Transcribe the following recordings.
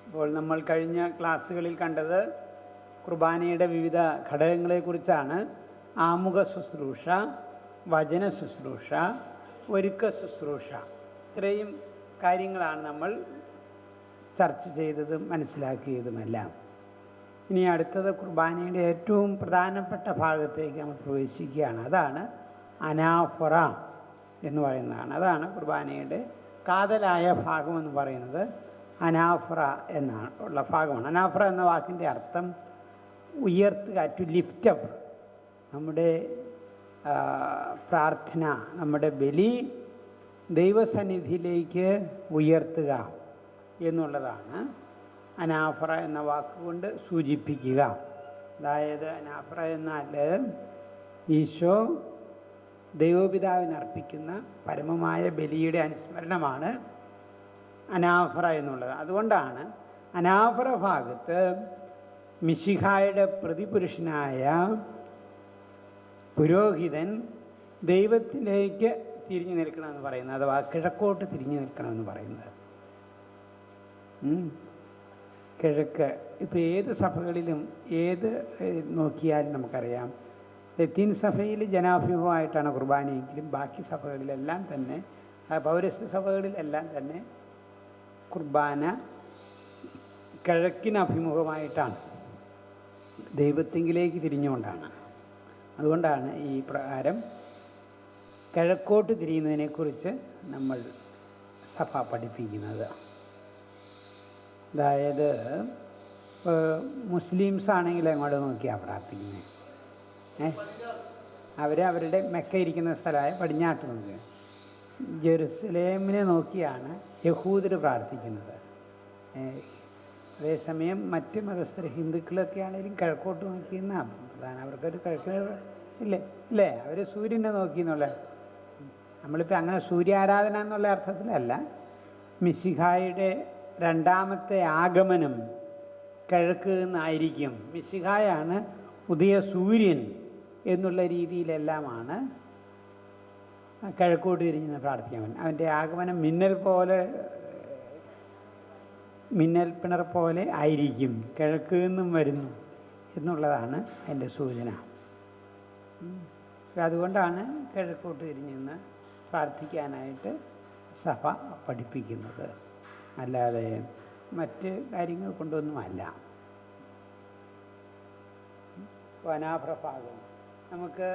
അപ്പോൾ നമ്മൾ കഴിഞ്ഞ ക്ലാസ്സുകളിൽ കണ്ടത് കുർബാനയുടെ വിവിധ ഘടകങ്ങളെക്കുറിച്ചാണ്. ആമുഖ ശുശ്രൂഷ, വചന ശുശ്രൂഷ, ഒരുക്ക ശുശ്രൂഷ, ഇത്രയും കാര്യങ്ങളാണ് നമ്മൾ ചർച്ച ചെയ്തതും മനസ്സിലാക്കിയതുമെല്ലാം. ഇനി അടുത്തത് കുർബാനയുടെ ഏറ്റവും പ്രധാനപ്പെട്ട ഭാഗത്തേക്ക് നമ്മൾ പ്രവേശിക്കുകയാണ്. അതാണ് അനാഫറ എന്ന് പറയുന്നതാണ്. അതാണ് കുർബാനയുടെ കാതലായ ഭാഗമെന്ന് പറയുന്നത്. അനാഫറ എന്നാണ് ഉള്ള ഭാഗമാണ്. അനാഫറ എന്ന വാക്കിൻ്റെ അർത്ഥം ഉയർത്തുക, ടു ലിഫ്റ്റ് അപ്പ്. നമ്മുടെ പ്രാർത്ഥന, നമ്മുടെ ബലി ദൈവസന്നിധിയിലേക്ക് ഉയർത്തുക എന്നുള്ളതാണ് അനാഫറ എന്ന വാക്കുകൊണ്ട് സൂചിപ്പിക്കുക. അതായത് അനാഫറ എന്നാൽ ഈശോ ദൈവപിതാവിന് അർപ്പിക്കുന്ന പരമമായ ബലിയുടെ അനുസ്മരണമാണ് അനാഫറ എന്നുള്ളത്. അതുകൊണ്ടാണ് അനാഫറ ഭാഗത്ത് മിശിഹായുടെ പ്രതിപുരുഷനായ പുരോഹിതൻ ദൈവത്തിലേക്ക് തിരിഞ്ഞു നിൽക്കണമെന്ന് പറയുന്നത്, അഥവാ കിഴക്കോട്ട് തിരിഞ്ഞു നിൽക്കണമെന്ന് പറയുന്നത്. കിഴക്ക് ഇപ്പോൾ ഏത് സഭകളിലും ഏത് നോക്കിയാലും നമുക്കറിയാം, ലത്തീൻ സഭയിൽ ജനാഭിമുഖമായിട്ടാണ് കുർബാനയെങ്കിലും ബാക്കി സഭകളിലെല്ലാം തന്നെ, പൗരസ്ത്യ സഭകളിലെല്ലാം തന്നെ കുർബാന കിഴക്കിന് അഭിമുഖമായിട്ടാണ്, ദൈവത്തിങ്കിലേക്ക് തിരിഞ്ഞുകൊണ്ടാണ്. അതുകൊണ്ടാണ് ഈ പ്രകാരം കിഴക്കോട്ട് തിരിയുന്നതിനെക്കുറിച്ച് നമ്മൾ സഭ പഠിപ്പിക്കുന്നത്. അതായത് മുസ്ലിംസ് ആണെങ്കിൽ എങ്ങോട്ട് നോക്കിയാണ് പ്രാർത്ഥിക്കുന്നത്? അവരുടെ മെക്ക ഇരിക്കുന്ന സ്ഥലമായ പടിഞ്ഞാട്ട് നോക്കുക. ജെറുസലേമിനെ നോക്കിയാണ് യഹൂദർ പ്രാർത്ഥിക്കുന്നത്. അതേസമയം മറ്റ് മതസ്ഥർ ഹിന്ദുക്കളൊക്കെ ആണെങ്കിലും കിഴക്കോട്ട് നോക്കിയെന്നാണ് പ്രധാനം. അവർക്കൊരു കിഴക്ക് ഇല്ലേ, അവർ സൂര്യനെ നോക്കി എന്നുള്ള, നമ്മളിപ്പോൾ അങ്ങനെ സൂര്യാരാധന എന്നുള്ള അർത്ഥത്തിലല്ല. മിശിഹായുടെ രണ്ടാമത്തെ ആഗമനം കിഴക്ക് നിന്നായിരിക്കും. മിശിഹായാണ് ഉദയ സൂര്യൻ എന്നുള്ള രീതിയിലെല്ലാമാണ് കിഴക്കോട്ട് തിരിഞ്ഞ് പ്രാർത്ഥിക്കാൻ. അവൻ്റെ ആഗമനം മിന്നൽ പിണർ പോലെ ആയിരിക്കും, കിഴക്ക് നിന്നും വരുന്നു എന്നുള്ളതാണ് അതിൻ്റെ സൂചന. അതുകൊണ്ടാണ് കിഴക്കോട്ട് തിരിഞ്ഞെന്ന് പ്രാർത്ഥിക്കാനായിട്ട് സഭ പഠിപ്പിക്കുന്നത്, അല്ലാതെ മറ്റ് കാര്യങ്ങൾ കൊണ്ടൊന്നുമല്ല. അനാഫറ ഭാഗം നമുക്ക്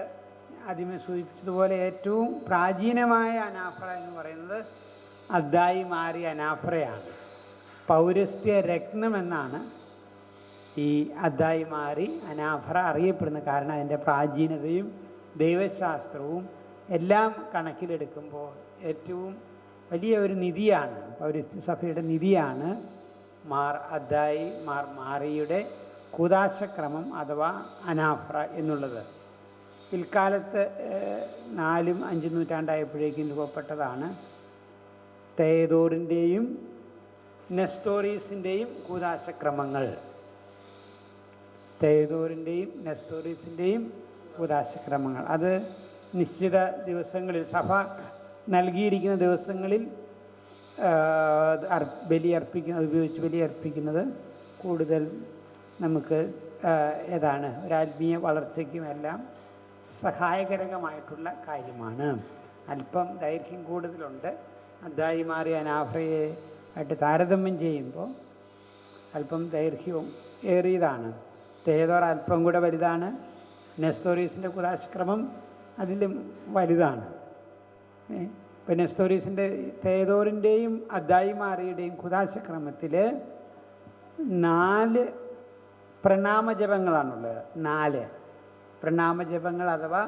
ആദ്യമേ സൂചിപ്പിച്ചതുപോലെ ഏറ്റവും പ്രാചീനമായ അനാഫറ എന്ന് പറയുന്നത് അദ്ദായി മാറിയ അനാഫറയാണ്. പൗരസ്ത്യ രത്നം എന്നാണ് ഈ അദ്ദായി മാറി അനാഫറ അറിയപ്പെടുന്നത്. കാരണം അതിൻ്റെ പ്രാചീനതയും ദൈവശാസ്ത്രവും എല്ലാം കണക്കിലെടുക്കുമ്പോൾ ഏറ്റവും വലിയ ഒരു നിധിയാണ്, പൗരസ്ത്യ സഭയുടെ നിധിയാണ് മാർ മാറിയുടെ കൂദാശക്രമം അഥവാ അനാഫറ എന്നുള്ളത്. പിൽക്കാലത്ത് 4ും 5 നൂറ്റാണ്ടായപ്പോഴേക്കും രൂപപ്പെട്ടതാണ് തേദോറിൻ്റെയും നെസ്തോറീസിൻ്റെയും കൂദാശക്രമങ്ങൾ. തേദോറിൻ്റെയും നെസ്തോറീസിൻ്റെയും കൂദാശക്രമങ്ങൾ അത് നിശ്ചിത ദിവസങ്ങളിൽ, സഭ നൽകിയിരിക്കുന്ന ദിവസങ്ങളിൽ ഉപയോഗിച്ച് ബലിയർപ്പിക്കുന്നത് കൂടുതൽ നമുക്ക് ഒരാത്മീയ വളർച്ചയ്ക്കുമെല്ലാം സഹായകരമായിട്ടുള്ള കാര്യമാണ്. അല്പം ദൈർഘ്യം കൂടുതലുണ്ട്. അദ്ദായി മാറിയ അനാഫറയെ ആയിട്ട് താരതമ്യം ചെയ്യുമ്പോൾ അല്പം ദൈർഘ്യവും ഏറിയതാണ്. തേദോർ അല്പം കൂടെ വലുതാണ്. നെസ്തോറീസിൻ്റെ കൂദാശക്രമം അതിലും വലുതാണ്. ഇപ്പം നെസ്തോറീസിൻ്റെ തേദോറിൻ്റെയും അദ്ദായി മാറിയുടെയും കൂദാശക്രമത്തിൽ 4 പ്രണാമജപങ്ങളാണുള്ളത്. 4 പ്രണാമജപങ്ങൾ അഥവാ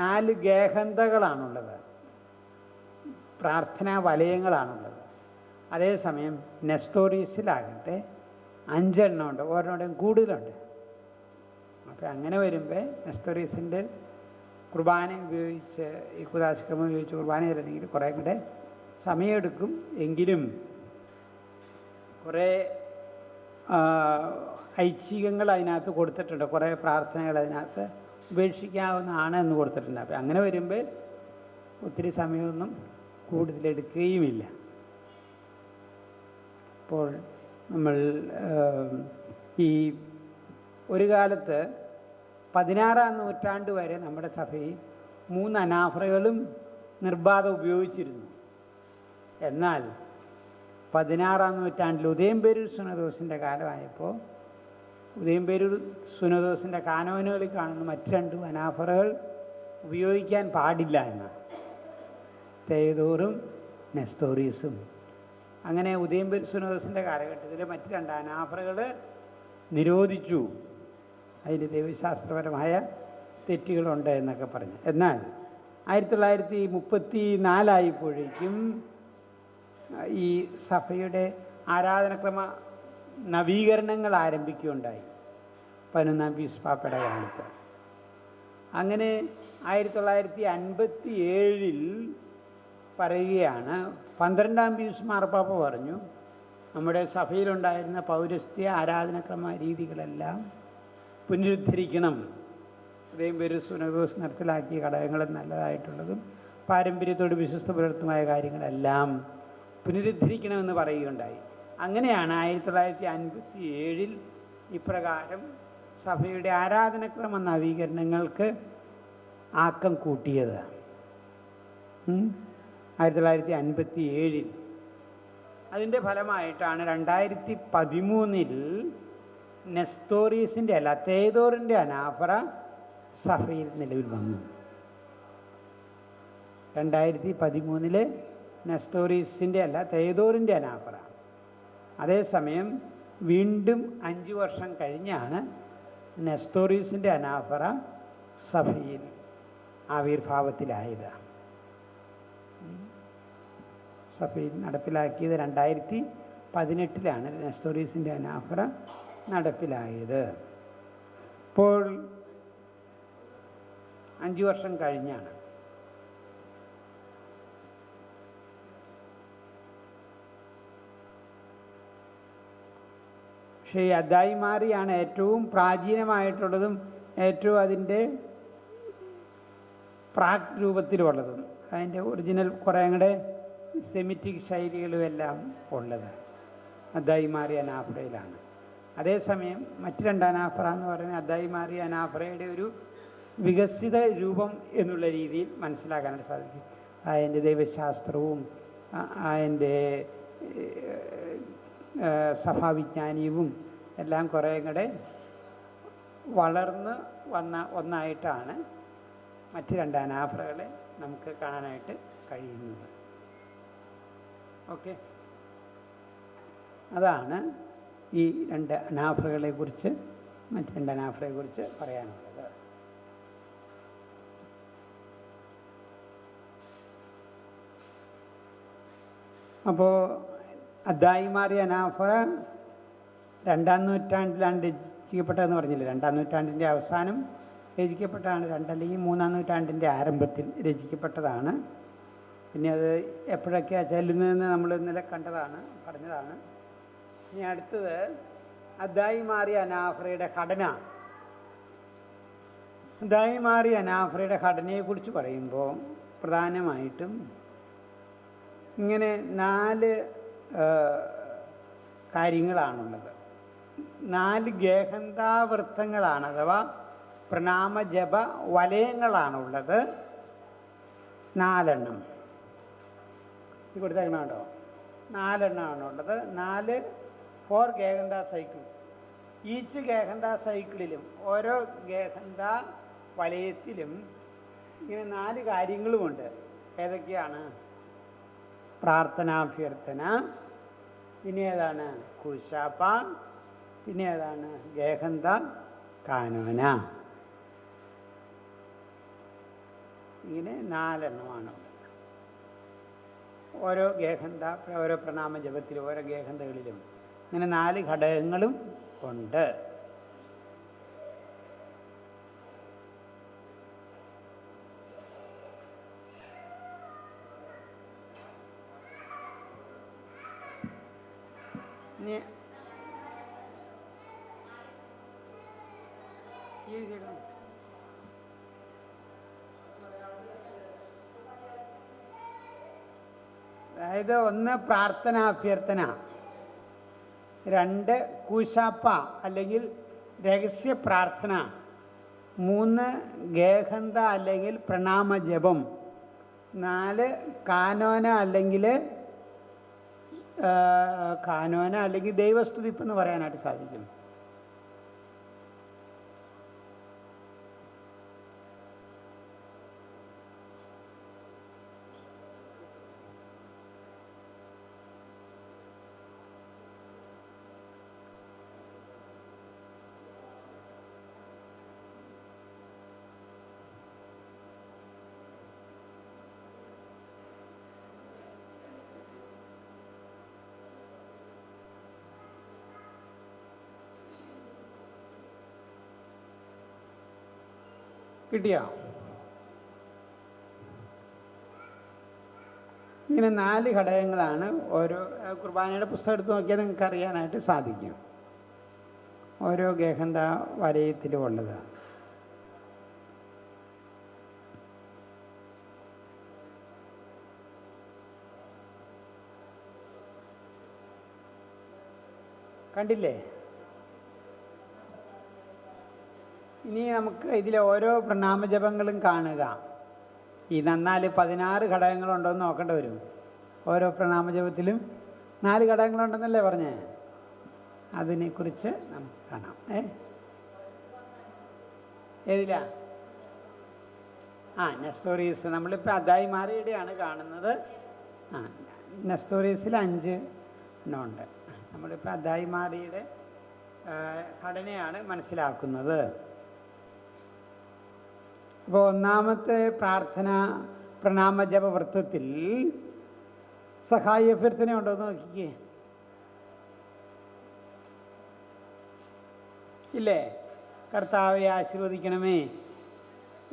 4 ഗേഹന്തകളാണുള്ളത്, പ്രാർത്ഥനാ വലയങ്ങളാണുള്ളത്. അതേസമയം നെസ്തോറീസിലാകട്ടെ 5 എണ്ണം ഉണ്ട്, ഓരോരുടെയും കൂടുതലുണ്ട്. അപ്പോൾ അങ്ങനെ വരുമ്പോൾ നെസ്തോറീസിൻ്റെ കുർബാന ഉപയോഗിച്ച്, ഈ കൂദാശക്രമം ഉപയോഗിച്ച് കുർബാന ചെയ്തിട്ടുണ്ടെങ്കിൽ കുറേ കൂടെ സമയമെടുക്കും. എങ്കിലും കുറേ ഐച്ഛികങ്ങൾ അതിനകത്ത് കൊടുത്തിട്ടുണ്ട്, കുറേ പ്രാർത്ഥനകൾ അതിനകത്ത് ഉപേക്ഷിക്കാവുന്നതാണ് എന്ന് കൊടുത്തിട്ടുണ്ട്. അപ്പം അങ്ങനെ വരുമ്പോൾ ഒത്തിരി സമയമൊന്നും കൂടുതലെടുക്കുകയുമില്ല. അപ്പോൾ നമ്മൾ ഈ ഒരു കാലത്ത് 16-ാം നൂറ്റാണ്ട് വരെ നമ്മുടെ സഭയിൽ 3 അനാഫറകളും നിർബാധം ഉപയോഗിച്ചിരുന്നു. എന്നാൽ 16-ാം നൂറ്റാണ്ടിൽ ഉദയംപേരൂർ സുനദോസിൻ്റെ കാലമായപ്പോൾ ഉദയംപേരൂർ സുനദോസിൻ്റെ കാനോനുകളിൽ കാണുന്ന മറ്റ് 2 അനാഫറകൾ ഉപയോഗിക്കാൻ പാടില്ല എന്നാണ്. തേദോറും നെസ്തോറീസും. അങ്ങനെ ഉദയംപേരൂർ സുനദോസിൻ്റെ കാലഘട്ടത്തിൽ മറ്റ് 2 അനാഫറകൾ നിരോധിച്ചു. അതിന് ദൈവശാസ്ത്രപരമായ തെറ്റുകളുണ്ട് എന്നൊക്കെ പറഞ്ഞു. എന്നാൽ 1934 ഈ സഭയുടെ ആരാധനക്രമ നവീകരണങ്ങൾ ആരംഭിക്കുകയുണ്ടായി 11-ാം പീസ് പാപ്പയുടെ കാലത്ത്. അങ്ങനെ 1957 പറയുകയാണ്, 12-ാം പീസ് മാർപ്പാപ്പ പറഞ്ഞു, നമ്മുടെ സഭയിലുണ്ടായിരുന്ന പൗരസ്ത്യ ആരാധനക്രമ രീതികളെല്ലാം പുനരുദ്ധരിക്കണം. ഉദയംപേരൂർ സുനദോസ് നടപ്പിലാക്കിയ ഘടകങ്ങളും നല്ലതായിട്ടുള്ളതും പാരമ്പര്യത്തോട് വിശ്വസ്ത പുലർത്തുമായ കാര്യങ്ങളെല്ലാം പുനരുദ്ധരിക്കണമെന്ന് പറയുകയുണ്ടായി. അങ്ങനെയാണ് 1957 ഇപ്രകാരം സഭയുടെ ആരാധനക്രമ നവീകരണങ്ങൾക്ക് ആക്കം കൂട്ടിയത്. 1957 അതിൻ്റെ ഫലമായിട്ടാണ് 2013 നെസ്തോറീസിൻ്റെ അല്ല തേദോറിൻ്റെ അനാഫറ സഭയിൽ നിലവിൽ വന്നു. 2013 നെസ്തോറീസിൻ്റെ അല്ല തേദോറിൻ്റെ അനാഫറ. അതേസമയം വീണ്ടും 5 വർഷം കഴിഞ്ഞാണ് നെസ്തോറീസിൻ്റെ അനാഫറ സഭയിൽ ആവിർഭാവത്തിലായത്. സഭയിൽ നടപ്പിലാക്കിയത് 2018 നെസ്തോറീസിൻ്റെ അനാഫറ നടപ്പിലായത്. ഇപ്പോൾ 5 വർഷം കഴിഞ്ഞാണ്. പക്ഷേ ഈ അദ്ദായിമാറിയാണ് ഏറ്റവും പ്രാചീനമായിട്ടുള്ളതും ഏറ്റവും അതിൻ്റെ പ്രാക് രൂപത്തിലുള്ളതും അതിൻ്റെ ഒറിജിനൽ കുറേ കൂടെ സെമിറ്റിക് ശൈലികളുമെല്ലാം ഉള്ളത് അദ്ദായിമാറി അനാഫറയിലാണ്. അതേസമയം മറ്റ് 2 അനാഫറ എന്ന് പറയുന്നത് അദ്ദായിമാറി അനാഫറയുടെ ഒരു വികസിത രൂപം എന്നുള്ള രീതിയിൽ മനസ്സിലാക്കാനായിട്ട് സാധിക്കും. അതിൻ്റെ ദൈവശാസ്ത്രവും അതിൻ്റെ സഭാവിജ്ഞാനീയവും എല്ലാം കുറേ കൂടെ വളർന്ന് വന്ന ഒന്നായിട്ടാണ് മറ്റ് 2 അനാഫറകളെ നമുക്ക് കാണാനായിട്ട് കഴിയുന്നത്. ഓക്കെ, അതാണ് ഈ 2 അനാഫറകളെക്കുറിച്ച് മറ്റ് 2 അനാഫറയെക്കുറിച്ച് പറയാനുള്ളത്. അപ്പോൾ അദ്ദായിമാറി അനാഫറ 2-ാം നൂറ്റാണ്ടിലാണ് രചിക്കപ്പെട്ടതെന്ന് പറഞ്ഞില്ലേ. 2-ാം നൂറ്റാണ്ടിൻ്റെ അവസാനം രചിക്കപ്പെട്ടതാണ്, 2 അല്ലെങ്കിൽ 3-ാം നൂറ്റാണ്ടിൻ്റെ ആരംഭത്തിൽ രചിക്കപ്പെട്ടതാണ്. പിന്നെ അത് എപ്പോഴൊക്കെയാണ് ചെല്ലുന്നതെന്ന് നമ്മൾ ഇന്നലെ പറഞ്ഞതാണ്. ഇനി അടുത്തത് അദ്ദായിമാറി അനാഫറയുടെ ഘടന. അദ്ദായിമാറി അനാഫറയുടെ ഘടനയെക്കുറിച്ച് പറയുമ്പോൾ പ്രധാനമായിട്ടും ഇങ്ങനെ 4 കാര്യങ്ങളാണുള്ളത്. 4 ഗേഹന്താവൃത്തങ്ങളാണ്, അഥവാ പ്രണാമജപ വലയങ്ങളാണുള്ളത്. 4 എണ്ണം ഈ കൊടുത്തേക്കണോ? 4 എണ്ണമാണുള്ളത്. 4 ഗേഹന്ത സൈക്കിൾസ്. ഈച്ച് ഗേഹന്ത സൈക്കിളിലും ഓരോ ഗേഹന്ത വലയത്തിലും ഇങ്ങനെ 4 കാര്യങ്ങളുമുണ്ട്. ഏതൊക്കെയാണ്? പ്രാർത്ഥനാഭ്യർത്ഥന, പിന്നെ ഏതാണ്? കുശാപ്പ, പിന്നെ ഏതാണ്? ഗേഹന്ത കാനോന. ഇങ്ങനെ 4 എണ്ണമാണ്. ഓരോ പ്രണാമ ജപത്തിലും ഓരോ ഗേഹന്തകളിലും ഇങ്ങനെ 4 ഘടകങ്ങളും ഉണ്ട്. അതായത് ഒന്ന് പ്രാർത്ഥനാഭ്യർത്ഥന. 2 കൂശാപ്പ അല്ലെങ്കിൽ രഹസ്യ പ്രാർത്ഥന, 3 ഗേഹന്ത അല്ലെങ്കിൽ പ്രണാമജപം, 4 കാനോന അല്ലെങ്കിൽ ദൈവസ്തുതിപ്പ് എന്ന് പറയാനായിട്ട് സാധിക്കും. കിട്ടിയോ? ഇങ്ങനെ 4 ഘടകങ്ങളാണ്. ഓരോ കുർബാനയുടെ പുസ്തകം എടുത്ത് നോക്കിയാൽ നിങ്ങൾക്ക് അറിയാനായിട്ട് സാധിക്കും. ഓരോ ഗേഹന്ത വലയത്തിലും ഉള്ളത്. കണ്ടില്ലേ? ഇനി നമുക്ക് ഇതിലെ ഓരോ പ്രണാമജപങ്ങളും കാണുക. ഈ 16 ഘടകങ്ങളുണ്ടോയെന്ന് നോക്കേണ്ടി വരും. ഓരോ പ്രണാമജപത്തിലും 4 ഘടകങ്ങളുണ്ടെന്നല്ലേ പറഞ്ഞേ? അതിനെക്കുറിച്ച് നമുക്ക് കാണാം. ഏതിലാ? നെസ്തോറിയസ്. നമ്മളിപ്പോൾ അദായി മാറിയുടെയാണ് കാണുന്നത്. നെസ്തോറിയസിൽ 5 എണ്ണമുണ്ട്. നമ്മളിപ്പോൾ അദായി മാറിയുടെ ഘടനയാണ് മനസ്സിലാക്കുന്നത്. അപ്പോൾ ഒന്നാമത്തെ പ്രാർത്ഥന പ്രണാമജപ വൃത്തത്തിൽ സഹായ അഭ്യർത്ഥന ഉണ്ടോയെന്ന് നോക്കിക്കേ. ഇല്ലേ? കർത്താവെ ആശീർവദിക്കണമേ,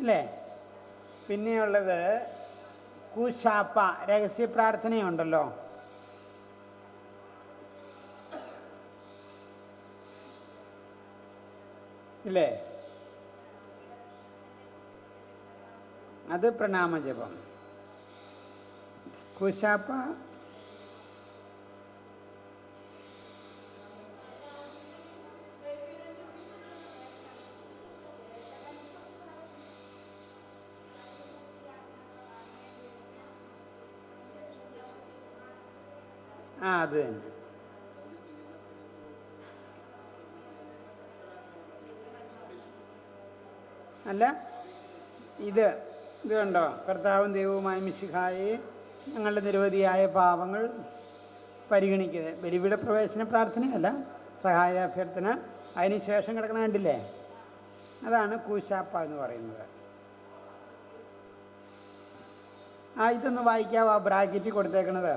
ഇല്ലേ? പിന്നെയുള്ളത് കൂശാപ്പ, രഹസ്യ പ്രാർത്ഥനയുണ്ടല്ലോ. ഇല്ലേ? അത് പ്രണാമജപം. കൂശാപ്പ അത് തന്നെ. അല്ല, ഇത് കണ്ടോ? കർത്താവും ദൈവവുമായ മിശിഹായെ ഞങ്ങളുടെ നിരവധിയായ പാപങ്ങൾ പരിഗണിക്കുക. ബലിപീഠ പ്രവേശന പ്രാർത്ഥനയല്ല, സഹായാഭ്യർത്ഥന. അതിന് ശേഷം കിടക്കണ കണ്ടില്ലേ? അതാണ് കൂശാപ്പ എന്ന് പറയുന്നത്. ഇതൊന്ന് വായിക്കാവോ? ബ്രാക്കറ്റിൽ കൊടുത്തേക്കണത്.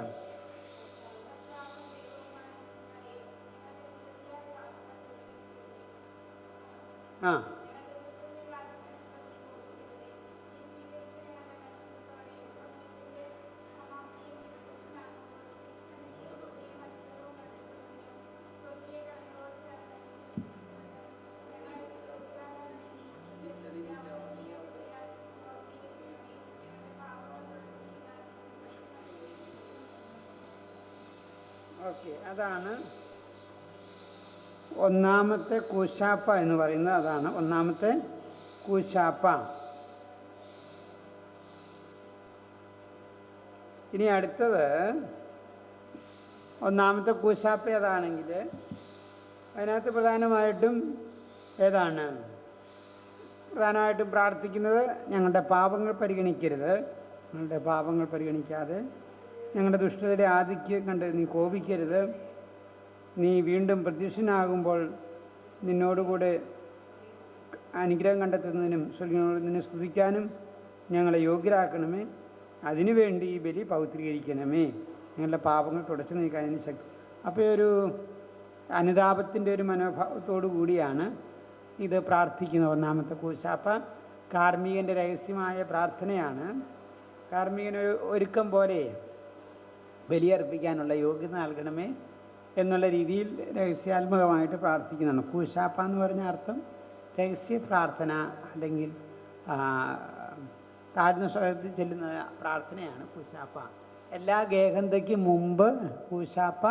ഓക്കെ, അതാണ് ഒന്നാമത്തെ കൂശാപ്പ എന്ന് പറയുന്നത്. അതാണ് ഒന്നാമത്തെ കൂശാപ്പ. ഇനി അടുത്തത് ഒന്നാമത്തെ കൂശാപ്പ ഏതാണെങ്കിൽ അതിനകത്ത് പ്രധാനമായിട്ടും പ്രാർത്ഥിക്കുന്നത് ഞങ്ങളുടെ പാപങ്ങൾ പരിഗണിക്കരുത്, ഞങ്ങളുടെ പാപങ്ങൾ പരിഗണിക്കാതെ ഞങ്ങളുടെ ദുഷ്ടതയുടെ ആധിക്യം കണ്ട് നീ കോപിക്കരുത്, നീ വീണ്ടും പ്രത്യക്ഷനാകുമ്പോൾ നിന്നോടുകൂടെ അനുഗ്രഹം കണ്ടെത്തുന്നതിനും നിന്നെ സ്തുതിക്കാനും ഞങ്ങളെ യോഗ്യരാക്കണമേ, അതിനുവേണ്ടി ഈ ബലി പൗത്രീകരിക്കണമേ, ഞങ്ങളുടെ പാപങ്ങൾ തുടച്ചു നീക്കാനും ശക്തി. അപ്പോൾ ഒരു അനുതാപത്തിൻ്റെ ഒരു മനോഭാവത്തോടു കൂടിയാണ് ഇത് പ്രാർത്ഥിക്കുന്നത്. ഒന്നാമത്തെ കൂശാപ്പ കാർമ്മികൻ്റെ രഹസ്യമായ പ്രാർത്ഥനയാണ്. കാർമ്മികനൊരു ഒരുക്കം പോലെ ബലിയർപ്പിക്കാനുള്ള യോഗ്യത നൽകണമേ എന്നുള്ള രീതിയിൽ രഹസ്യാത്മകമായിട്ട് പ്രാർത്ഥിക്കുന്നതാണ്. കൂശാപ്പ എന്ന് പറഞ്ഞ അർത്ഥം രഹസ്യ പ്രാർത്ഥന അല്ലെങ്കിൽ താഴ്ന്ന സ്വരത്തിൽ ചെല്ലുന്ന പ്രാർത്ഥനയാണ് കൂശാപ്പ. എല്ലാ ഗേഹന്തയ്ക്കും മുമ്പ് കൂശാപ്പ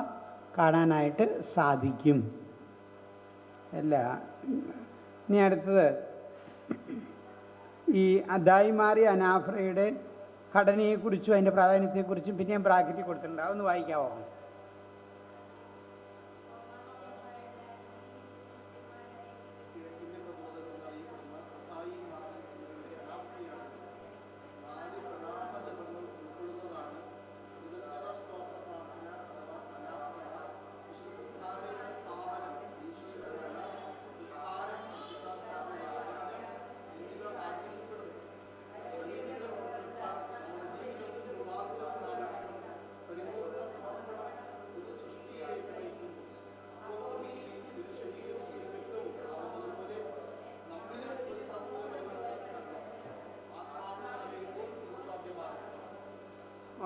കാണാനായിട്ട് സാധിക്കും. അല്ല, ഇനി അടുത്തത് ഈ അദായി മാറിയ അനാഫ്രയുടെ ഘടനയെക്കുറിച്ചും അതിൻ്റെ പ്രാധാന്യത്തെക്കുറിച്ചും പിന്നെ ഞാൻ ബ്രാക്കറ്റിൽ കൊടുത്തിട്ടുണ്ട്. അതൊന്ന് വായിക്കാമോ?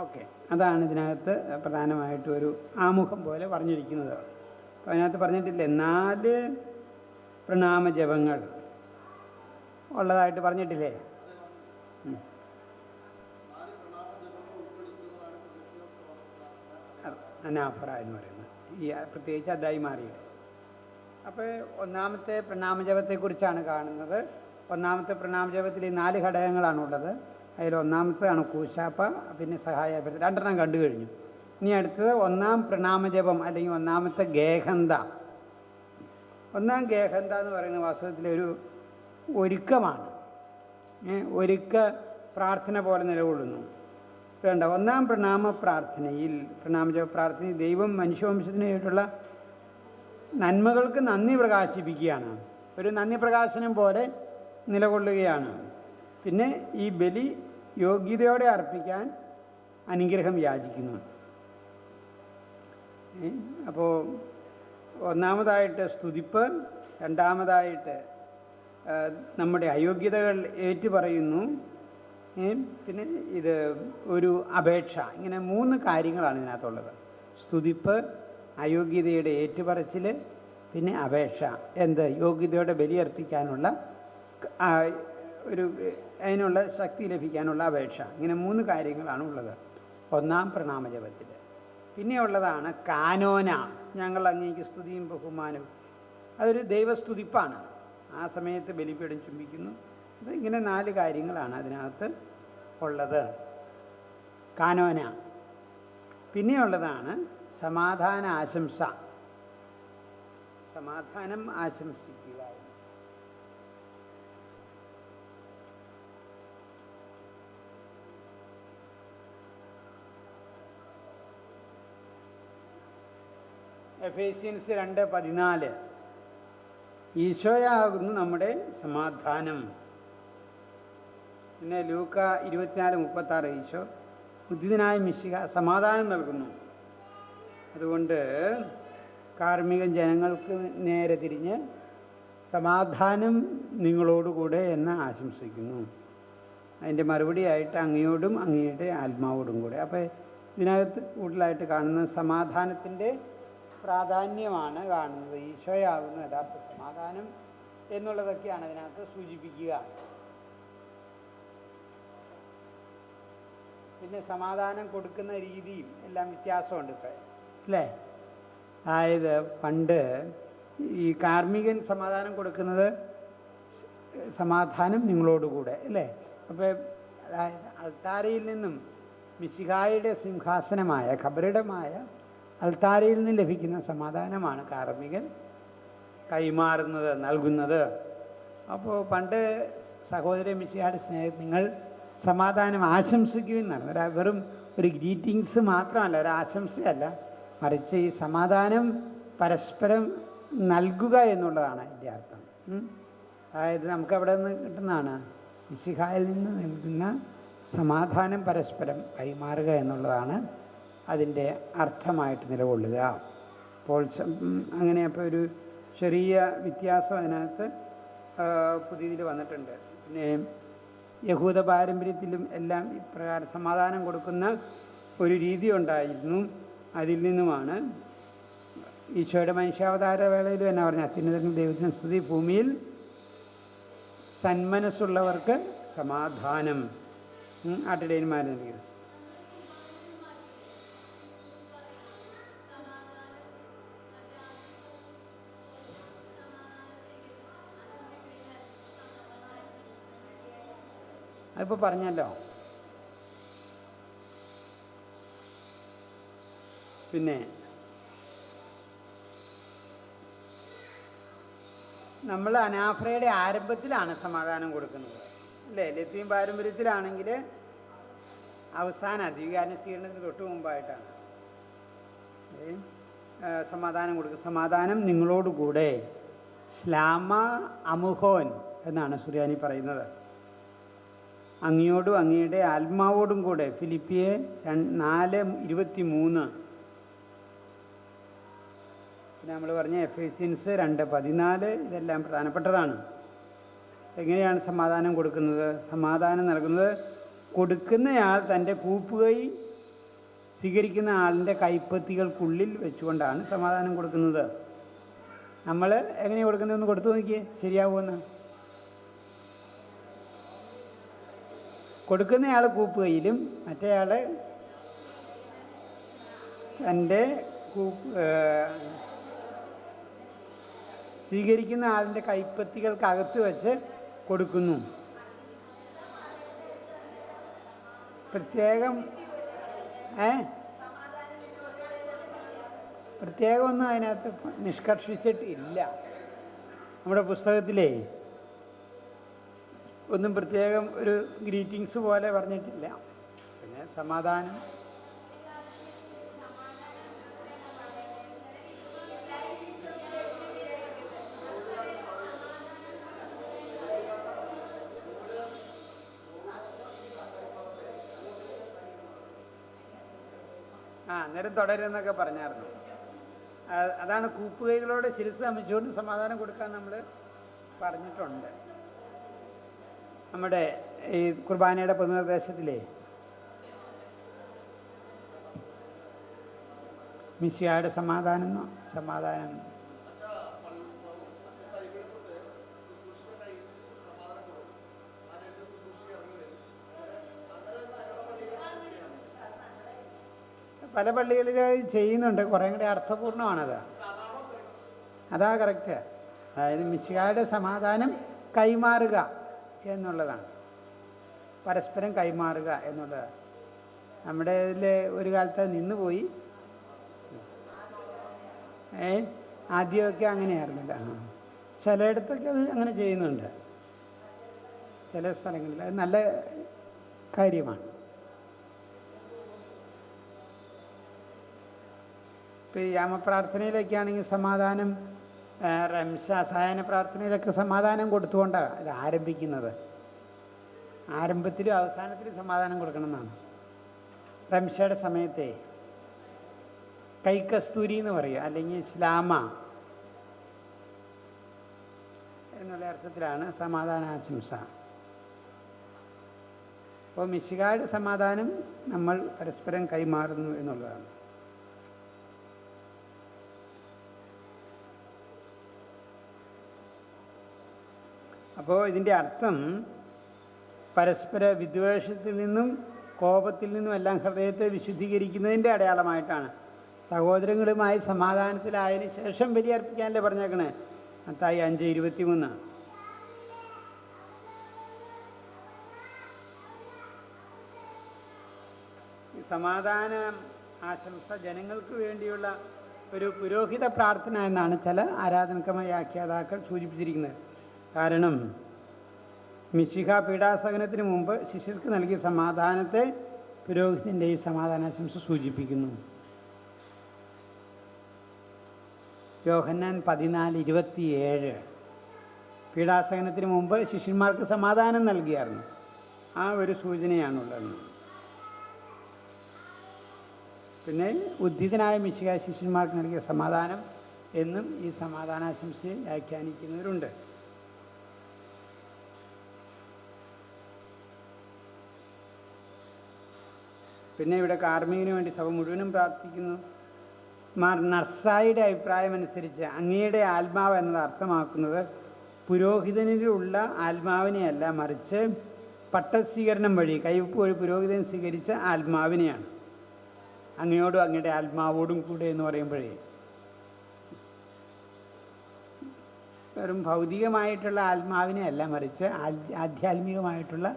ഓക്കെ, അതാണ് ഇതിനകത്ത് പ്രധാനമായിട്ടും ഒരു ആമുഖം പോലെ പറഞ്ഞിരിക്കുന്നത്. അപ്പോൾ അതിനകത്ത് പറഞ്ഞിട്ടില്ലേ 4 പ്രണാമജപങ്ങൾ ഉള്ളതായിട്ട് പറഞ്ഞിട്ടില്ലേ? അനാഫ്ര എന്ന് പറയുന്നത് ഈ പ്രത്യേകിച്ച് അദായി മാറിയത്. അപ്പോൾ ഒന്നാമത്തെ പ്രണാമജപത്തെക്കുറിച്ചാണ് കാണുന്നത്. ഒന്നാമത്തെ പ്രണാമജപത്തിൽ ഈ 4 ഘടകങ്ങളാണുള്ളത്. അതിൽ ഒന്നാമത്തേതാണ് കൂശാപ്പ, പിന്നെ സഹായ, 2 കണ്ടു കഴിഞ്ഞു. ഇനി അടുത്തത് ഒന്നാം പ്രണാമജപം അല്ലെങ്കിൽ ഒന്നാമത്തെ ഗേഹന്ത. ഒന്നാം ഗേഹന്ത എന്ന് പറയുന്നത് വാസ്തവത്തിലൊരു ഒരുക്കമാണ്. ഒരുക്ക പ്രാർത്ഥന പോലെ നിലകൊള്ളുന്നു. വേണ്ട, ഒന്നാം പ്രണാമജപ പ്രാർത്ഥനയിൽ ദൈവം മനുഷ്യവംശത്തിനായിട്ടുള്ള നന്മകൾക്ക് നന്ദി പ്രകാശിപ്പിക്കുകയാണ്. ഒരു നന്ദി പ്രകാശനം പോലെ നിലകൊള്ളുകയാണ്. പിന്നെ ഈ ബലി യോഗ്യതയോടെ അർപ്പിക്കാൻ അനുഗ്രഹം യാചിക്കുന്നു. അപ്പോൾ ഒന്നാമതായിട്ട് സ്തുതിപ്പ്, രണ്ടാമതായിട്ട് നമ്മുടെ അയോഗ്യതകൾ ഏറ്റുപറയുന്നു, പിന്നെ ഇത് ഒരു അപേക്ഷ. ഇങ്ങനെ 3 കാര്യങ്ങളാണ് ഇതിനകത്തുള്ളത്. സ്തുതിപ്പ്, അയോഗ്യതയുടെ ഏറ്റുപറച്ചിൽ, പിന്നെ അപേക്ഷ. യോഗ്യതയോടെ ബലിയർപ്പിക്കാനുള്ള അതിനുള്ള ശക്തി ലഭിക്കാനുള്ള അപേക്ഷ. ഇങ്ങനെ 3 കാര്യങ്ങളാണ് ഉള്ളത് ഒന്നാം പ്രണാമജപത്തിൽ. പിന്നെയുള്ളതാണ് കാനോന, ഞങ്ങൾ അങ്ങേക്ക് സ്തുതിയും ബഹുമാനവും. അതൊരു ദൈവസ്തുതിപ്പാണ്. ആ സമയത്ത് ബലിപീഠം ചുംബിക്കുന്നു. ഇങ്ങനെ 4 കാര്യങ്ങളാണ് അതിനകത്ത് ഉള്ളത്. കാനോന. പിന്നെയുള്ളതാണ് സമാധാന ആശംസ. സമാധാനം ആശംസിക്കുക. എഫേസ്യൻസ് 2:14 ഈശോയാകുന്നു നമ്മുടെ സമാധാനം. പിന്നെ ലൂക്ക 24:36 ഈശോ ഉദ്ധിതനായ മിശിഹ സമാധാനം നൽകുന്നു. അതുകൊണ്ട് കാർമ്മികൻ ജനങ്ങൾക്ക് നേരെ തിരിഞ്ഞ് സമാധാനം നിങ്ങളോടുകൂടെ എന്ന് ആശംസിക്കുന്നു. അതിൻ്റെ മറുപടിയായിട്ട് അങ്ങയോടും അങ്ങയുടെ ആത്മാവോടും കൂടെ. അപ്പോൾ ഇതിനകത്ത് കൂടുതലായിട്ട് കാണുന്നത് സമാധാനത്തിൻ്റെ പ്രാധാന്യമാണ് കാണുന്നത്. ഈശോയാകുന്ന യഥാർത്ഥ സമാധാനം എന്നുള്ളതൊക്കെയാണ് അതിനകത്ത് സൂചിപ്പിക്കുക. പിന്നെ സമാധാനം കൊടുക്കുന്ന രീതിയും എല്ലാം വ്യത്യാസമുണ്ട് ഇപ്പം, അല്ലേ? അതായത് പണ്ട് ഈ കാർമ്മികൻ സമാധാനം കൊടുക്കുന്നത് സമാധാനം നിങ്ങളോടുകൂടെ, അല്ലേ? അപ്പോൾ അതായത് അൾത്താരയിൽ നിന്നും മിശിഹായുടെ സിംഹാസനമായ ഖബറിടമായ അൾത്താരയിൽ നിന്ന് ലഭിക്കുന്ന സമാധാനമാണ് കാർമ്മികൻ കൈമാറുന്നത്, നൽകുന്നത്. അപ്പോൾ പണ്ട് സഹോദര മിശിഹായുടെ സ്നേഹം നിങ്ങൾ സമാധാനം ആശംസിക്കുമെന്നാണ്. വെറും ഒരു ഗ്രീറ്റിങ്സ് മാത്രമല്ല, ഒരു ആശംസയല്ല, മറിച്ച് ഈ സമാധാനം പരസ്പരം നൽകുക എന്നുള്ളതാണ് അതിൻ്റെ അർത്ഥം. അതായത് നമുക്കവിടെ നിന്ന് കിട്ടുന്നതാണ് മിശിഹായിൽ നിന്ന് നൽകുന്ന സമാധാനം പരസ്പരം കൈമാറുക എന്നുള്ളതാണ് അതിൻ്റെ അർത്ഥമായിട്ട് നിലകൊള്ളുക. അപ്പോൾ അങ്ങനെ അപ്പോൾ ഒരു ചെറിയ വ്യത്യാസം അതിനകത്ത് പുതിയതിൽ വന്നിട്ടുണ്ട്. പിന്നെ യഹൂദ പാരമ്പര്യത്തിലും എല്ലാം ഇപ്രകാരം സമാധാനം കൊടുക്കുന്ന ഒരു രീതി ഉണ്ടായിരുന്നു. അതിൽ നിന്നുമാണ് ഈശോയുടെ മനുഷ്യാവതാര വേളയിലും എന്നാ പറഞ്ഞാൽ അത്യുന്നതനും ദൈവത്തിന് സ്തുതി, ഭൂമിയിൽ സന്മനസ്സുള്ളവർക്ക് സമാധാനം. ആട്ടിടയന്മാരെ അതിപ്പോൾ പറഞ്ഞല്ലോ. പിന്നെ നമ്മൾ അനാഫ്രയുടെ ആരംഭത്തിലാണ് സമാധാനം കൊടുക്കുന്നത് അല്ലേ? ലത്തീൻ പാരമ്പര്യത്തിലാണെങ്കിൽ അവസാനം അധികാര സ്വീകരണത്തിന് തൊട്ട് മുമ്പായിട്ടാണ് സമാധാനം കൊടുക്കുക. സമാധാനം നിങ്ങളോടുകൂടെ, ശ്ലാമ അമുഹോൻ എന്നാണ് സുറിയാനി പറയുന്നത്. അങ്ങയോടും അങ്ങയുടെ ആത്മാവോടും കൂടെ. ഫിലിപ്പിയെ 4:23. പിന്നെ നമ്മൾ പറഞ്ഞ എഫേസ്യൻസ് 2:14. ഇതെല്ലാം പ്രധാനപ്പെട്ടതാണ്. എങ്ങനെയാണ് സമാധാനം കൊടുക്കുന്നത്? സമാധാനം നൽകുന്നത് കൊടുക്കുന്നയാൾ തൻ്റെ കൂപ്പുകൈ സ്വീകരിക്കുന്ന ആളിൻ്റെ കൈപ്പത്തികൾക്കുള്ളിൽ വെച്ചുകൊണ്ടാണ് സമാധാനം കൊടുക്കുന്നത്. നമ്മൾ എങ്ങനെയാണ് കൊടുക്കുന്നതെന്ന് കൊടുത്തു നോക്കിയേ, ശരിയാവുമെന്ന്. കൊടുക്കുന്നയാൾ കൂപ്പുകയിലും മറ്റേയാൾ തൻ്റെ സ്വീകരിക്കുന്ന ആളിൻ്റെ കൈപ്പത്തികൾക്കകത്ത് വെച്ച് കൊടുക്കുന്നു. പ്രത്യേകമൊന്നും അതിനകത്ത് നിഷ്കർഷിച്ചിട്ടില്ല. നമ്മുടെ പുസ്തകത്തിലേ ഒന്നും പ്രത്യേകം ഒരു ഗ്രീറ്റിങ്സ് പോലെ പറഞ്ഞിട്ടില്ല. പിന്നെ സമാധാനം അന്നേരം തുടരുന്നൊക്കെ പറഞ്ഞായിരുന്നു. അതാണ് കൂപ്പുകൈകളോട് ശിരസ് നമിച്ചുകൊണ്ട് സമാധാനം കൊടുക്കാൻ നമ്മൾ പറഞ്ഞിട്ടുണ്ട്. നമ്മുടെ ഈ കുർബാനയുടെ പൊതുനിർദ്ദേശത്തിലേ മിശിഹായുടെ സമാധാനം പല പള്ളികളിൽ ചെയ്യുന്നുണ്ട്. കുറേ കൂടി അർത്ഥപൂർണ്ണമാണത്. അതാ കറക്റ്റ്. അതായത് മിശിഹായുടെ സമാധാനം കൈമാറുക എന്നുള്ളതാണ്. പരസ്പരം കൈമാറുക എന്നുള്ളത് നമ്മുടെ ഇതിൽ ഒരു കാലത്ത് നിന്നുപോയി. ആദ്യമൊക്കെ അങ്ങനെയായിരുന്നില്ല. ചിലയിടത്തൊക്കെ അത് അങ്ങനെ ചെയ്യുന്നുണ്ട്, ചില സ്ഥലങ്ങളിൽ. അത് നല്ല കാര്യമാണ്. ഇപ്പോൾ ഈ യാമപ്രാർത്ഥനയിലൊക്കെയാണെങ്കിൽ സമാധാനം, റംശ സായാഹ്ന പ്രാർത്ഥനയിലൊക്കെ സമാധാനം കൊടുത്തുകൊണ്ടാണ് ഇത് ആരംഭിക്കുന്നത്. ആരംഭത്തിലും അവസാനത്തിലും സമാധാനം കൊടുക്കണം എന്നാണ്. റംശയുടെ സമയത്തെ കൈക്കസ്തൂരി എന്ന് പറയുക, അല്ലെങ്കിൽ ശ്ലാമ എന്നുള്ള അർത്ഥത്തിലാണ് സമാധാനാശംസ. അപ്പോൾ മിശിഹായുടെ സമാധാനം നമ്മൾ പരസ്പരം കൈമാറുന്നു എന്നുള്ളതാണ്. അപ്പോൾ ഇതിൻ്റെ അർത്ഥം പരസ്പര വിദ്വേഷത്തിൽ നിന്നും കോപത്തിൽ നിന്നും എല്ലാം ഹൃദയത്തെ വിശുദ്ധീകരിക്കുന്നതിൻ്റെ അടയാളമായിട്ടാണ്. സഹോദരങ്ങളുമായി സമാധാനത്തിലായതിനു ശേഷം ബലിയർപ്പിക്കാനല്ലേ പറഞ്ഞേക്കണേ, മത്തായി 5:23. സമാധാന ആശംസ ജനങ്ങൾക്ക് വേണ്ടിയുള്ള ഒരു പുരോഹിത പ്രാർത്ഥന എന്നാണ് ചില ആരാധനക്രമ വ്യാഖ്യാതാക്കൾ സൂചിപ്പിച്ചിരിക്കുന്നത്. കാരണം മിശിഹ പീഡാസഹനത്തിന് മുമ്പ് ശിഷ്യർക്ക് നൽകിയ സമാധാനത്തെ പുരോഹിതൻ്റെ ഈ സമാധാനാശംസ സൂചിപ്പിക്കുന്നു. യോഹന്നാൻ 14:27 പീഡാസഹനത്തിന് മുമ്പ് ശിഷ്യന്മാർക്ക് സമാധാനം നൽകിയായിരുന്നു. ആ ഒരു സൂചനയാണുള്ളത്. പിന്നെ ഉദ്ധിതനായ മിശിഹ ശിഷ്യന്മാർക്ക് നൽകിയ സമാധാനം എന്നും ഈ സമാധാനാശംസയെ വ്യാഖ്യാനിക്കുന്നവരുണ്ട്. പിന്നെ ഇവിടെ കാർമ്മികന് വേണ്ടി സഭ മുഴുവനും പ്രാർത്ഥിക്കുന്നു. മാർ നർസായിയുടെ അഭിപ്രായമനുസരിച്ച് അങ്ങയുടെ ആത്മാവ് എന്നത് അർത്ഥമാക്കുന്നത് പുരോഹിതനിലുള്ള ആത്മാവിനെയല്ല, മറിച്ച് പട്ടസ്വീകരണം വഴി കൈവപ്പ് വഴി പുരോഹിതൻ സ്വീകരിച്ച ആത്മാവിനെയാണ്. അങ്ങയോടും അങ്ങയുടെ ആത്മാവോടും കൂടെ എന്ന് പറയുമ്പോഴേ വെറും ഭൗതികമായിട്ടുള്ള ആത്മാവിനെ അല്ല, മറിച്ച് ആധ്യാത്മികമായിട്ടുള്ള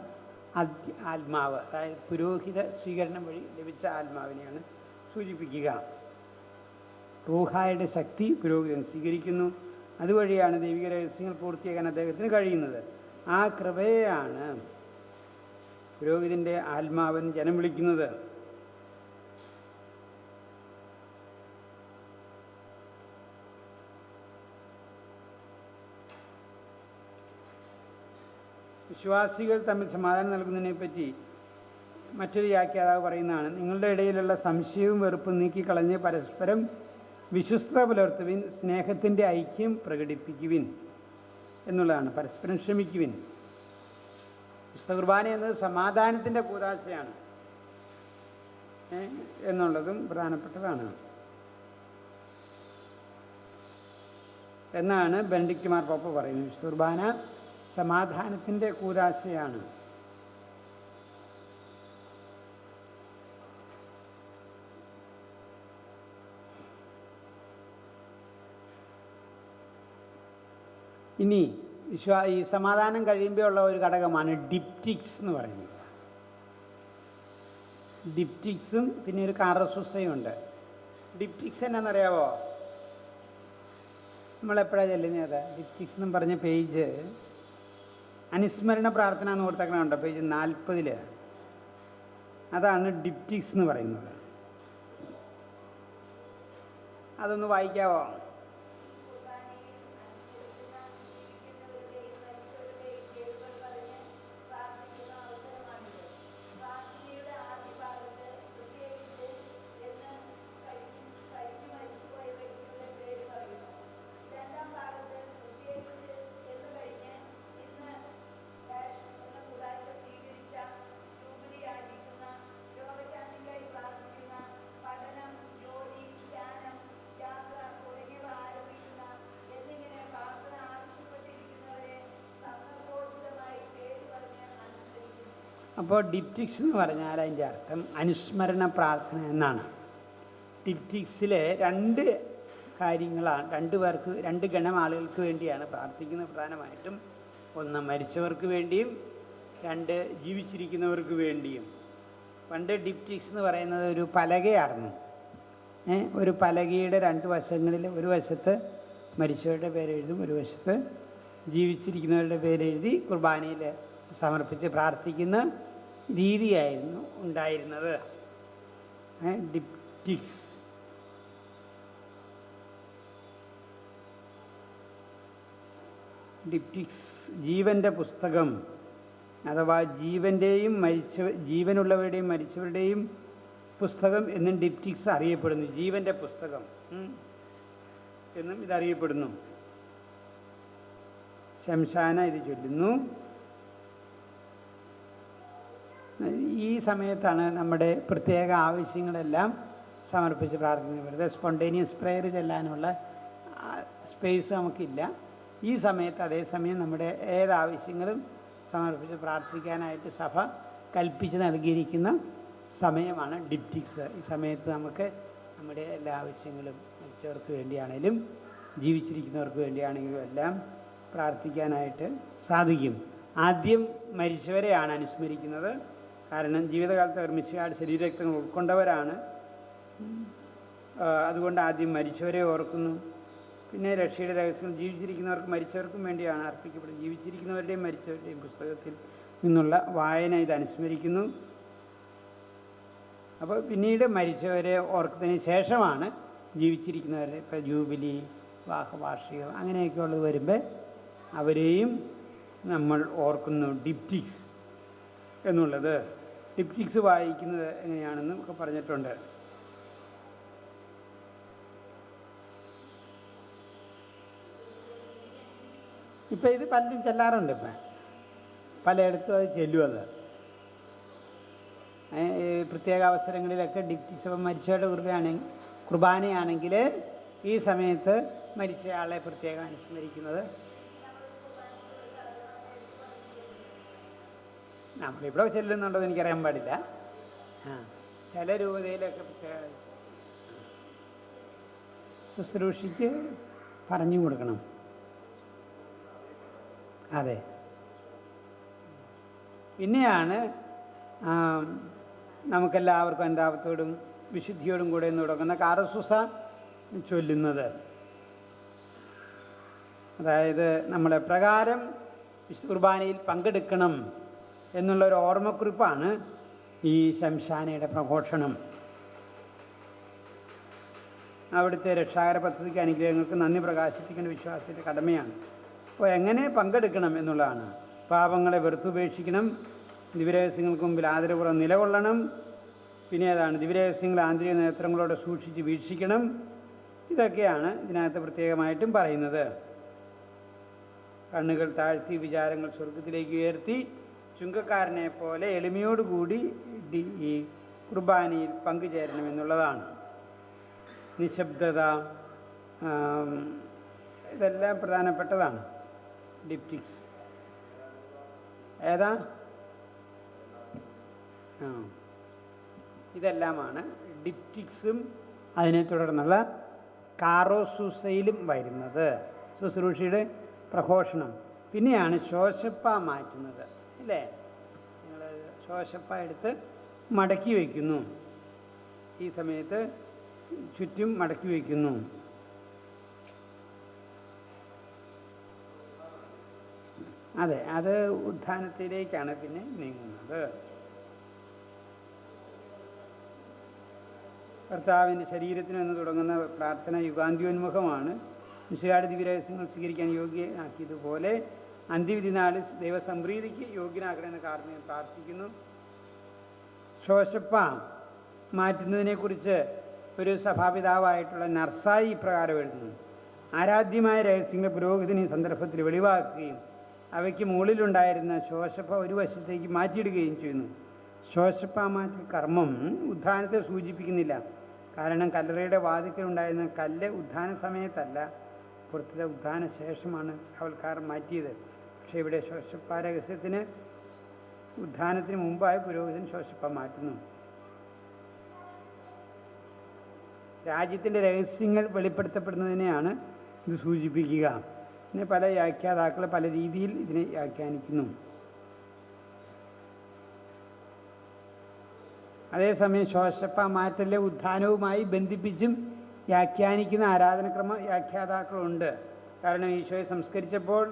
ആത്മാവ്, അതായത് പുരോഹിത സ്വീകരണം വഴി ലഭിച്ച ആത്മാവിനെയാണ് സൂചിപ്പിക്കുക. റൂഹായുടെ ശക്തി പുരോഹിതൻ സ്വീകരിക്കുന്നു. അതുവഴിയാണ് ദൈവിക രഹസ്യങ്ങൾ പൂർത്തിയാക്കാൻ അദ്ദേഹത്തിന് കഴിയുന്നത്. ആ കൃപയെയാണ് പുരോഹിതൻ്റെ ആത്മാവൻ ജനം വിളിക്കുന്നത്. വിശ്വാസികൾ തമ്മിൽ സമാധാനം നൽകുന്നതിനെപ്പറ്റി മറ്റൊരു വ്യാഖ്യാതാവ് പറയുന്നതാണ്: നിങ്ങളുടെ ഇടയിലുള്ള സംശയവും വെറുപ്പും നീക്കിക്കളഞ്ഞ് പരസ്പരം വിശ്വസ്തത പുലർത്തുവിൻ, സ്നേഹത്തിൻ്റെ ഐക്യം പ്രകടിപ്പിക്കുവിൻ എന്നുള്ളതാണ്. പരസ്പരം ക്ഷമിക്കുവിൻ. വിശുദ്ധ കുർബാന എന്നത് സമാധാനത്തിൻ്റെ കൂദാശയാണ് എന്നുള്ളതും പ്രധാനപ്പെട്ടതാണ് എന്നാണ് ബെനഡിക്റ്റ് മാർപ്പാപ്പ പറയുന്നത്. വിശുദ്ധ കുർബാന സമാധാനത്തിൻ്റെ കൂദാശയാണ്. ഇനി ഈ സമാധാനം കഴിയുമ്പോൾ ഉള്ള ഒരു ഘടകമാണ് ഡിപ്റ്റിക്സ് എന്ന് പറയുന്നത്. ഡിപ്റ്റിക്സും പിന്നെ ഒരു കാറസൂസയും ഉണ്ട്. ഡിപ്റ്റിക്സ് എന്നാണെന്നറിയാവോ? നമ്മളെപ്പോഴാണ് ചെല്ലുന്നത്? ഡിപ്റ്റിക്സ് എന്നും പറഞ്ഞ പേജ് അനുസ്മരണ പ്രാർത്ഥന എന്ന് കൊടുത്തേക്കണുണ്ടോ? പേജ് 40. അതാണ് ഡിപ്റ്റിക്സ് എന്ന് പറയുന്നത്. അതൊന്ന് വായിക്കാവോ? അപ്പോൾ ഡിപ്റ്റിക്സ് എന്ന് പറഞ്ഞാൽ അതിൻ്റെ അർത്ഥം അനുസ്മരണ പ്രാർത്ഥന എന്നാണ്. ഡിപ്റ്റിക്സിലെ 2 കാര്യങ്ങളാണ്. 2 പേർക്ക്, 2 ഗണം ആളുകൾക്ക് വേണ്ടിയാണ് പ്രാർത്ഥിക്കുന്നത് പ്രധാനമായിട്ടും. 1 മരിച്ചവർക്ക് വേണ്ടിയും 2 ജീവിച്ചിരിക്കുന്നവർക്ക് വേണ്ടിയും. പണ്ട് ഡിപ്റ്റിക്സ് എന്ന് പറയുന്നത് ഒരു പലകയായിരുന്നു. ഒരു പലകയുടെ 2 വശങ്ങളിൽ ഒരു വശത്ത് മരിച്ചവരുടെ പേരെഴുതും, ഒരു വശത്ത് ജീവിച്ചിരിക്കുന്നവരുടെ പേരെഴുതി കുർബാനയിൽ സമർപ്പിച്ച് പ്രാർത്ഥിക്കുന്ന രീതിയായിരുന്നു ഉണ്ടായിരുന്നത്. ഡിപ്റ്റിക്സ്. ഡിപ്റ്റിക്സ് ജീവൻ്റെ പുസ്തകം അഥവാ ജീവനുള്ളവരുടെയും മരിച്ചവരുടെയും പുസ്തകം എന്നും ഡിപ്റ്റിക്സ് അറിയപ്പെടുന്നു. ജീവൻ്റെ പുസ്തകം എന്നും ഇതറിയപ്പെടുന്നു. ശംശാന ഇത് ചൊല്ലുന്നു. ഈ സമയത്താണ് നമ്മുടെ പ്രത്യേക ആവശ്യങ്ങളെല്ലാം സമർപ്പിച്ച് പ്രാർത്ഥിക്കുന്നത്. വെറുതെ സ്പോണ്ടേനിയസ് പ്രെയർ ചെല്ലാനുള്ള സ്പേസ് നമുക്കില്ല. ഈ സമയത്ത് അതേസമയം നമ്മുടെ ഏതാവശ്യങ്ങളും സമർപ്പിച്ച് പ്രാർത്ഥിക്കാനായിട്ട് സഭ കൽപ്പിച്ച് നൽകിയിരിക്കുന്ന സമയമാണ് ഡിപ്റ്റിക്സ്. ഈ സമയത്ത് നമുക്ക് നമ്മുടെ എല്ലാ ആവശ്യങ്ങളും മരിച്ചവർക്ക് വേണ്ടിയാണെങ്കിലും ജീവിച്ചിരിക്കുന്നവർക്ക് വേണ്ടിയാണെങ്കിലും എല്ലാം പ്രാർത്ഥിക്കാനായിട്ട് സാധിക്കും. ആദ്യം മരിച്ചവരെയാണ് അനുസ്മരിക്കുന്നത്. കാരണം ജീവിതകാലത്ത് അവർ മിശിഹായുടെ ശരീരരക്തങ്ങൾ ഉൾക്കൊണ്ടവരാണ്. അതുകൊണ്ട് ആദ്യം മരിച്ചവരെ ഓർക്കുന്നു. പിന്നെ രക്ഷയുടെ രഹസ്യം ജീവിച്ചിരിക്കുന്നവർക്ക് മരിച്ചവർക്കും വേണ്ടിയാണ് അർപ്പിക്കപ്പെടുന്നത്. ജീവിച്ചിരിക്കുന്നവരുടെയും മരിച്ചവരുടെയും പുസ്തകത്തിൽ നിന്നുള്ള വായന ഇത് അനുസ്മരിക്കുന്നു. അപ്പോൾ പിന്നീട് മരിച്ചവരെ ഓർക്കുന്നതിന് ശേഷമാണ് ജീവിച്ചിരിക്കുന്നവരെ, ഇപ്പോൾ ജൂബിലി, വിവാഹവാർഷികം അങ്ങനെയൊക്കെയുള്ളത് വരുമ്പോൾ അവരെയും നമ്മൾ ഓർക്കുന്നു. ഡിപ്റ്റിക്സ് എന്നുള്ളത്. ഡിപ്റ്റിക്സ് വായിക്കുന്നത് എങ്ങനെയാണെന്നും ഒക്കെ പറഞ്ഞിട്ടുണ്ട്. ഇപ്പം ഇത് പലരും ചെല്ലാറുണ്ട്. ഇപ്പം പലയിടത്തും അത് ചെല്ലും. അത് പ്രത്യേക അവസരങ്ങളിലൊക്കെ ഡിപ്റ്റിക്സ് മരിച്ചവരുടെ കുർബാനയാണെങ്കിൽ ഈ സമയത്ത് മരിച്ചയാളെ പ്രത്യേകം അനുസ്മരിക്കുന്നത്. നമ്മളിവിടെ ചെല്ലുന്നുണ്ടോ എന്ന് എനിക്കറിയാൻ പാടില്ല. ചില രൂപതയിലൊക്കെ പ്രത്യേക ശുശ്രൂഷയ്ക്ക് പറഞ്ഞു കൊടുക്കണം. അതെ, പിന്നെയാണ് നമുക്കെല്ലാവർക്കും അനുതാപത്തോടും വിശുദ്ധിയോടും കൂടെ തുടങ്ങുന്ന കാറസൂസ ചൊല്ലുന്നത്. അതായത് നമ്മളെപ്രകാരം വിശുദ്ധ കുർബാനയിൽ പങ്കെടുക്കണം എന്നുള്ളൊരു ഓർമ്മക്കുറിപ്പാണ് ഈ ശംശാനയുടെ പ്രഘോഷണം. അവിടുത്തെ രക്ഷാകര പദ്ധതിക്ക് അനുഗ്രഹങ്ങൾക്ക് നന്ദി പ്രകാശിപ്പിക്കേണ്ട വിശ്വാസത്തിൻ്റെ കടമയാണ്. അപ്പോൾ എങ്ങനെ പങ്കെടുക്കണം എന്നുള്ളതാണ്. പാപങ്ങളെ വെറുത്തുപേക്ഷിക്കണം, ദിവ്യരഹസ്യങ്ങൾക്ക് മുമ്പിൽ ആദരപൂർവ്വം നിലകൊള്ളണം. പിന്നെ ഏതാണ് ദിവ്യരഹസ്യങ്ങൾ ആന്തരിക നേത്രങ്ങളോടെ സൂക്ഷിച്ച് വീക്ഷിക്കണം. ഇതൊക്കെയാണ് ഇതിനകത്ത് പ്രത്യേകമായിട്ടും പറയുന്നത്. കണ്ണുകൾ താഴ്ത്തി വിചാരങ്ങൾ സ്വർഗത്തിലേക്ക് ഉയർത്തി ചുങ്കക്കാരനെ പോലെ എളിമയോടുകൂടി ഈ കുർബാനയിൽ പങ്കുചേരണമെന്നുള്ളതാണ്. നിശബ്ദത, ഇതെല്ലാം പ്രധാനപ്പെട്ടതാണ്. ഡിപ്റ്റിക്സ് ഏതാ? ഇതെല്ലാമാണ് ഡിപ്റ്റിക്സും അതിനെ തുടർന്നുള്ള കാറോസൂസയിലും വരുന്നത്. ശുശ്രൂഷയുടെ പ്രഘോഷണം. പിന്നെയാണ് ശോശപ്പ മാറ്റുന്നത്, അല്ലേ? നിങ്ങൾ ശോശപ്പ എടുത്ത് മടക്കി വയ്ക്കുന്നു. ഈ സമയത്ത് ചുറ്റും മടക്കി വയ്ക്കുന്നു. അതെ, അത് ഉത്ഥാനത്തിലേക്കാണ് പിന്നെ നീങ്ങുന്നത്. കർത്താവിൻ്റെ ശരീരത്തിന് എന്ന് തുടങ്ങുന്ന പ്രാർത്ഥന യുഗാന്ത്യോന്മുഖമാണ്. മിശിഹായുടെ ദിവ്യരഹസ്യങ്ങൾ സ്വീകരിക്കാൻ യോഗ്യനാക്കിയതുപോലെ അന്ത്യവിധി നാളിൽ ദൈവസംപ്രീതിക്ക് യോഗ്യനാക്കണമെന്ന് കാരണങ്ങൾ പ്രാർത്ഥിക്കുന്നു. ശോശപ്പ മാറ്റുന്നതിനെക്കുറിച്ച് ഒരു സഭാപിതാവായിട്ടുള്ള നർസായി ഇപ്രകാരം എഴുതുന്നു: ആരാധ്യമായ രഹസ്യങ്ങളെ പുരോഹിതൻ ഈ സന്ദർഭത്തിൽ വെളിവാക്കുകയും അവയ്ക്ക് മുകളിലുണ്ടായിരുന്ന ശോശപ്പ ഒരു വശത്തേക്ക് മാറ്റിയിടുകയും ചെയ്യുന്നു. ശോശപ്പ മാറ്റൽ കർമ്മം ഉത്ഥാനത്തെ സൂചിപ്പിക്കുന്നില്ല. കാരണം കല്ലറയുടെ വാതിക്കലുണ്ടായിരുന്ന കല്ല് ഉത്ഥാന സമയത്തല്ല, പുറത്തിലെ ഉത്ഥാന ശേഷമാണ് കാവൽക്കാർ മാറ്റിയത്. പക്ഷേ ഇവിടെ ശോശപ്പ രഹസ്യത്തിന് ഉത്ഥാനത്തിന് മുമ്പായി പുരോഹിതൻ ശോശപ്പ മാറ്റുന്നു. രാജ്യത്തിൻ്റെ രഹസ്യങ്ങൾ വെളിപ്പെടുത്തപ്പെടുന്നതിനെയാണ് ഇത് സൂചിപ്പിക്കുക. പിന്നെ പല വ്യാഖ്യാതാക്കൾ പല രീതിയിൽ ഇതിനെ വ്യാഖ്യാനിക്കുന്നു. അതേസമയം ശോശപ്പ മാറ്റലിലെ ഉത്ഥാനവുമായി ബന്ധിപ്പിച്ചും വ്യാഖ്യാനിക്കുന്ന ആരാധനക്രമ വ്യാഖ്യാതാക്കളുണ്ട്. കാരണം ഈശോയെ സംസ്കരിച്ചപ്പോൾ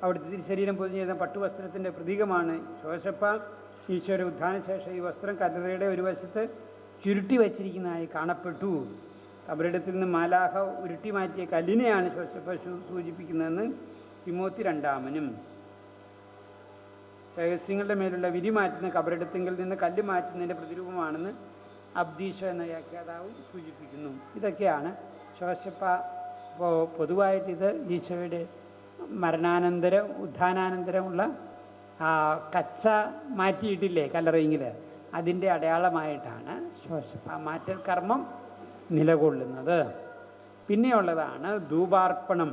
അവിടുത്തെ തിരുശരീരം പൊതിഞ്ഞു ചെയ്യുന്ന പട്ടുവസ്ത്രത്തിൻ്റെ പ്രതീകമാണ് ശോശപ്പ. ഈശോയുടെ ഉത്ഥാനശേഷം ഈ വസ്ത്രം കല്ലറയുടെ ഒരു വശത്ത് ചുരുട്ടി വച്ചിരിക്കുന്നതായി കാണപ്പെട്ടു. കബറിടത്തിൽ നിന്ന് മാലാഖ ഉരുട്ടി മാറ്റിയ കല്ലിനെയാണ് ശോശപ്പ സൂചിപ്പിക്കുന്നതെന്ന് തിമോത്തി 2 രഹസ്യങ്ങളുടെ മേലുള്ള വിധി മാറ്റുന്ന കബറിടത്തിങ്കിൽ നിന്ന് കല്ല് മാറ്റുന്നതിൻ്റെ പ്രതിരൂപമാണെന്ന് അബ്ദീശോ എന്ന വ്യാഖ്യാതാവ് സൂചിപ്പിക്കുന്നു. ഇതൊക്കെയാണ് ശോശപ്പ. അപ്പോൾ പൊതുവായിട്ടിത് ഈശോയുടെ മരണാനന്തരം ഉത്ഥാനാനന്തരമുള്ള കച്ച മാറ്റിയിട്ടില്ലേ കല്ലറയെങ്കിൽ, അതിൻ്റെ അടയാളമായിട്ടാണ് ശോശപ്പ മാറ്റൽ കർമ്മം നിലകൊള്ളുന്നത്. പിന്നെയുള്ളതാണ് ധൂപാർപ്പണം.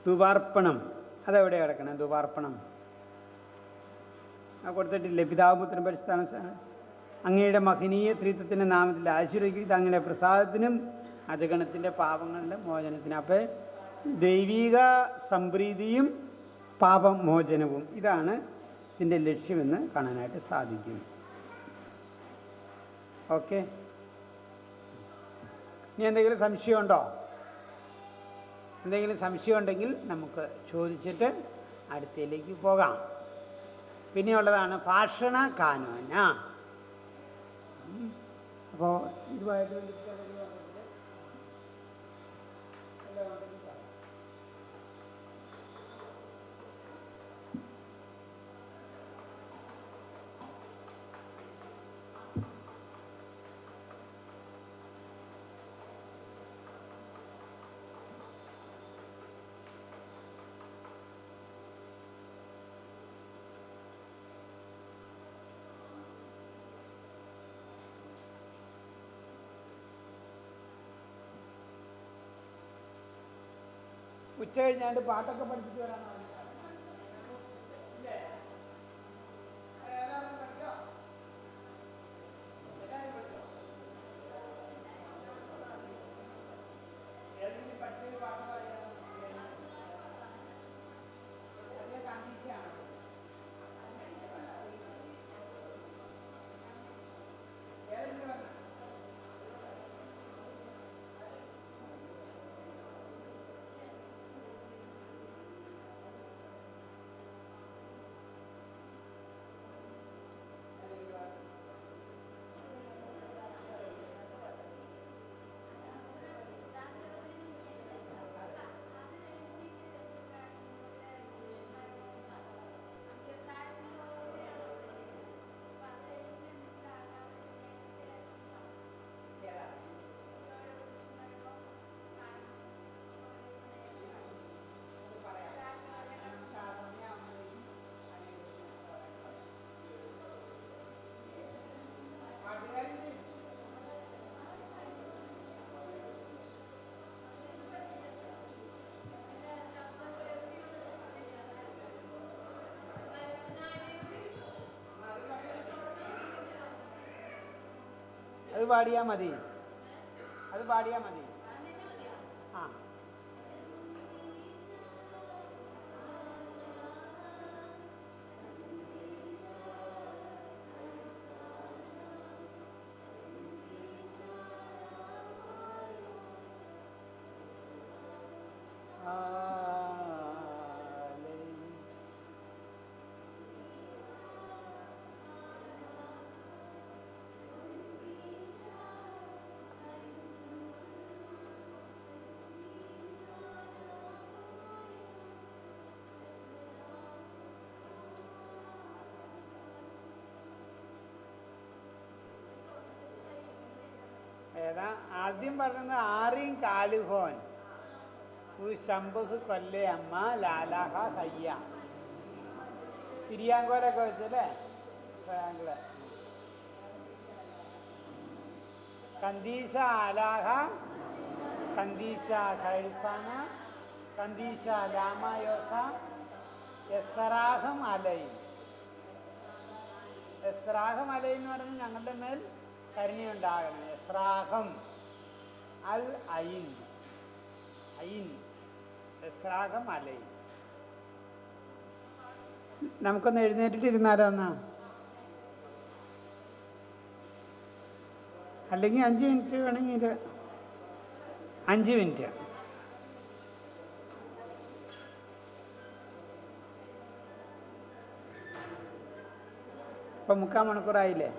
ധൂപാർപ്പണം അതെവിടെ കിടക്കണം? ധൂപാർപ്പണം കൊടുത്തിട്ടില്ലേ? പിതാവ് പുത്രൻ പരിശുദ്ധാത്മാ അങ്ങയുടെ മഹനീയ ത്രിത്വത്തിൻ്റെ നാമത്തിൽ ആശീർവദിക്കുക, ഇത് അങ്ങയുടെ പ്രസാദത്തിനും അജഗണത്തിൻ്റെ പാപങ്ങളുടെ മോചനത്തിനും. അപ്പോൾ ദൈവിക സംപ്രീതിയും പാപമോചനവും, ഇതാണ് ഇതിൻ്റെ ലക്ഷ്യമെന്ന് കാണാനായിട്ട് സാധിക്കും. ഓക്കെ, ഇനി എന്തെങ്കിലും സംശയമുണ്ടോ? എന്തെങ്കിലും സംശയമുണ്ടെങ്കിൽ നമുക്ക് ചോദിച്ചിട്ട് അടുത്തയിലേക്ക് പോകാം. പിന്നെയുള്ളതാണ് ഭാഷണ കാനോന. അപ്പോൾ ഇതുമായിട്ട് ഉച്ച കഴിഞ്ഞാണ്ട് പാട്ടൊക്കെ പഠിച്ചിട്ട് വരാൻ അത് പാടിയാൽ മതി, അത് പാടിയാൽ മതി. ആ ഏതാ ആദ്യം പറഞ്ഞത് ആറിയും കാലുഹോൻ ശംഭുഹ് കൊല്ലേ അമ്മ ലാലാഹ ഹയ്യ തിരിയാങ്കോലൊക്കെ വെച്ചല്ലേ ട്രയാങ്കിള്. കന്ദീശ ആലാഹ കന്ദീശ ഖൈസാന കന്ദീശ ലാമയോസ എസ്രാഹം അലൈ. എസ്രാഹം അലൈ എന്ന് പറയുന്നത് ഞങ്ങളുടെ മേൽ കരുണയുണ്ടാകണം. എസ്രാഹം അൽ അയിൻ അയിൻ എസ്രാഹം അലൈ. നമുക്കൊന്ന് എഴുന്നേറ്റിട്ടിരുന്നാലോ എന്നാ, അല്ലെങ്കിൽ 5 മിനിറ്റ് വേണമെങ്കിൽ 5 മിനിറ്റ്. ഇപ്പം 3/4 മണിക്കൂറായില്ലേ?